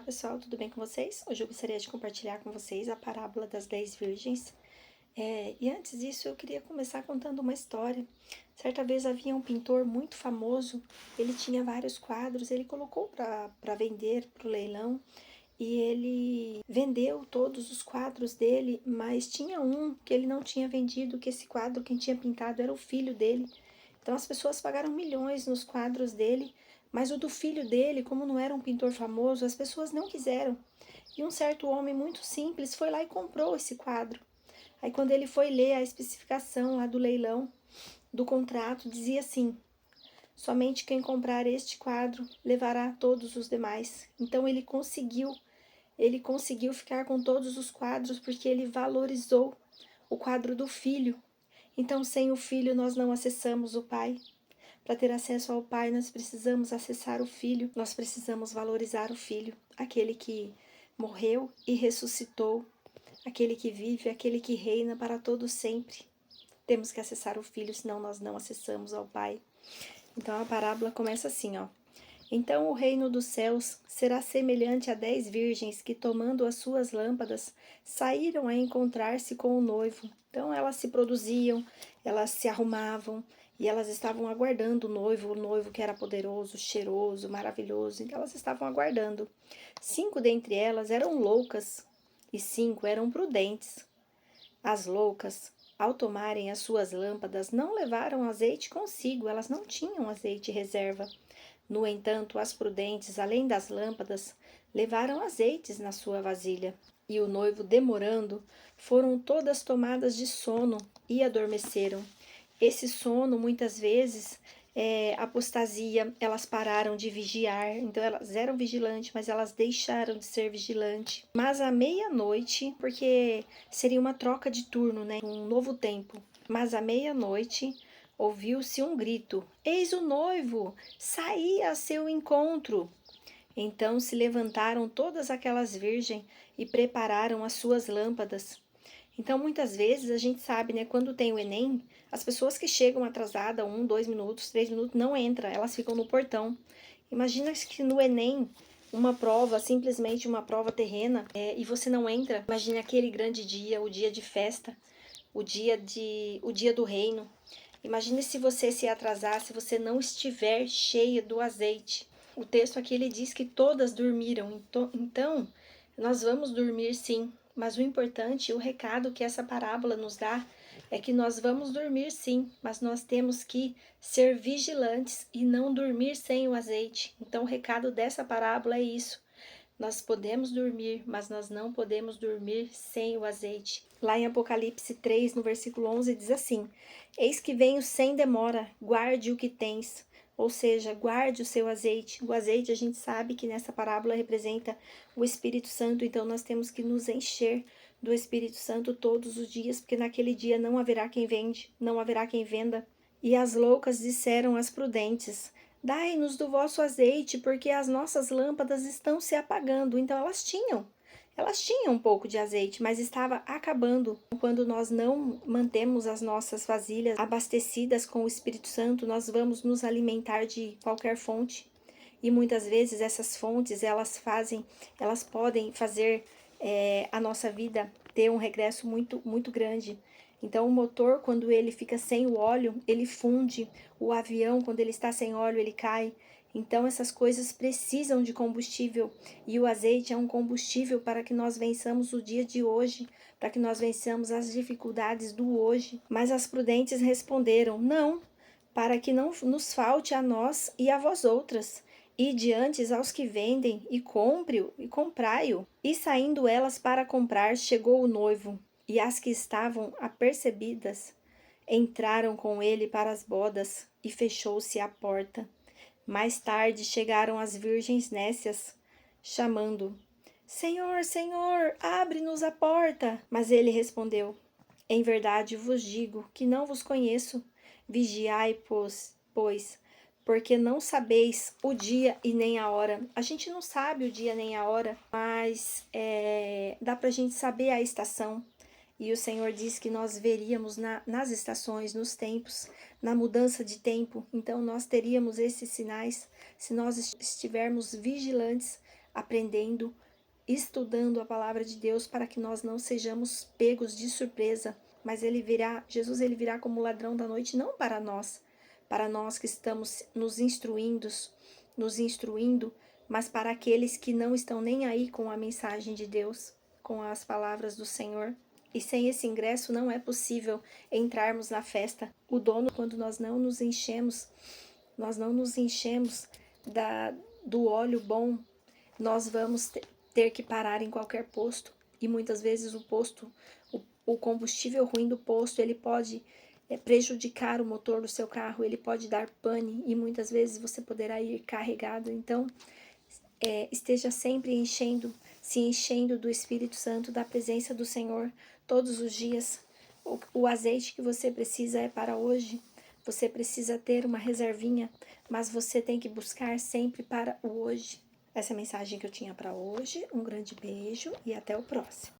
pessoal, tudo bem com vocês? Hoje eu gostaria de compartilhar com vocês a parábola das 10 virgens. E antes disso eu queria começar contando uma história. Certa vez havia um pintor muito famoso, ele tinha vários quadros, ele colocou para vender para o leilão e ele vendeu todos os quadros dele, mas tinha um que ele não tinha vendido, que esse quadro quem tinha pintado era o filho dele. Então as pessoas pagaram milhões nos quadros dele, mas o do filho dele, como não era um pintor famoso, as pessoas não quiseram. E um certo homem muito simples foi lá e comprou esse quadro. Aí quando ele foi ler a especificação lá do leilão, do contrato, dizia assim: somente quem comprar este quadro levará todos os demais. Então ele conseguiu ficar com todos os quadros porque ele valorizou o quadro do filho. Então, sem o filho, nós não acessamos o Pai. Para ter acesso ao Pai, nós precisamos acessar o Filho, nós precisamos valorizar o Filho, aquele que morreu e ressuscitou, aquele que vive, aquele que reina para todo sempre. Temos que acessar o Filho, senão nós não acessamos ao Pai. Então a parábola começa assim, ó. Então o reino dos céus será semelhante a 10 virgens que, tomando as suas lâmpadas, saíram a encontrar-se com o noivo. Então elas se produziam, elas se arrumavam e elas estavam aguardando o noivo que era poderoso, cheiroso, maravilhoso. Então elas estavam aguardando. 5 dentre elas eram loucas e 5 eram prudentes. As loucas, ao tomarem as suas lâmpadas, não levaram azeite consigo, elas não tinham azeite reserva. No entanto, as prudentes, além das lâmpadas, levaram azeites na sua vasilha. E o noivo, demorando, foram todas tomadas de sono e adormeceram. Esse sono, muitas vezes, apostasia, elas pararam de vigiar, então elas eram vigilantes, mas elas deixaram de ser vigilantes. Mas à meia-noite, porque seria uma troca de turno, né? Um novo tempo. Mas à meia-noite, ouviu-se um grito: eis o noivo, saí a seu encontro. Então se levantaram todas aquelas virgens e prepararam as suas lâmpadas. Então, muitas vezes, a gente sabe, né, quando tem o Enem, as pessoas que chegam atrasadas, 1, 2 minutos, 3 minutos, não entram, elas ficam no portão. Imagina que no Enem, uma prova, simplesmente uma prova terrena, e você não entra. Imagina aquele grande dia, o dia de festa, o dia do reino. Imagine se você se atrasar, se você não estiver cheia do azeite. O texto aqui ele diz que todas dormiram. Então, nós vamos dormir sim, mas o importante, o recado que essa parábola nos dá é que nós vamos dormir sim, mas nós temos que ser vigilantes e não dormir sem o azeite. Então, o recado dessa parábola é isso. Nós podemos dormir, mas nós não podemos dormir sem o azeite. Lá em Apocalipse 3, no versículo 11, diz assim: eis que venho sem demora, guarde o que tens. Ou seja, guarde o seu azeite. O azeite, a gente sabe que nessa parábola representa o Espírito Santo, então nós temos que nos encher do Espírito Santo todos os dias, porque naquele dia não haverá quem vende, não haverá quem venda. E as loucas disseram às prudentes: dai-nos do vosso azeite, porque as nossas lâmpadas estão se apagando. Então elas tinham um pouco de azeite, mas estava acabando. Quando nós não mantemos as nossas vasilhas abastecidas com o Espírito Santo, nós vamos nos alimentar de qualquer fonte. E muitas vezes essas fontes, elas podem fazer a nossa vida ter um regresso muito, muito grande. Então o motor, quando ele fica sem o óleo, ele funde. O avião, quando ele está sem óleo, ele cai. Então essas coisas precisam de combustível. E o azeite é um combustível para que nós vençamos o dia de hoje, para que nós vençamos as dificuldades do hoje. Mas as prudentes responderam: não, para que não nos falte a nós e a vós outras. E diante aos que vendem, e comprai-o. E saindo elas para comprar, chegou o noivo. E as que estavam apercebidas entraram com ele para as bodas, e fechou-se a porta. Mais tarde chegaram as virgens nécias, chamando: Senhor, Senhor, abre-nos a porta. Mas ele respondeu: em verdade vos digo que não vos conheço. Vigiai, pois, porque não sabeis o dia e nem a hora. A gente não sabe o dia nem a hora, mas dá pra gente saber a estação. E o Senhor diz que nós veríamos nas estações, nos tempos, na mudança de tempo. Então nós teríamos esses sinais se nós estivermos vigilantes aprendendo, estudando a palavra de Deus para que nós não sejamos pegos de surpresa. Mas Jesus ele virá como ladrão da noite, não para nós que estamos nos instruindo, mas para aqueles que não estão nem aí com a mensagem de Deus, com as palavras do Senhor. E sem esse ingresso não é possível entrarmos na festa. O dono, quando nós não nos enchemos do óleo bom, nós vamos ter que parar em qualquer posto. E muitas vezes o combustível ruim do posto, ele pode prejudicar o motor do seu carro, ele pode dar pane e muitas vezes você poderá ir carregado. Então, esteja sempre se enchendo do Espírito Santo, da presença do Senhor, todos os dias. O azeite que você precisa é para hoje. Você precisa ter uma reservinha, mas você tem que buscar sempre para o hoje. Essa é a mensagem que eu tinha para hoje. Um grande beijo e até o próximo.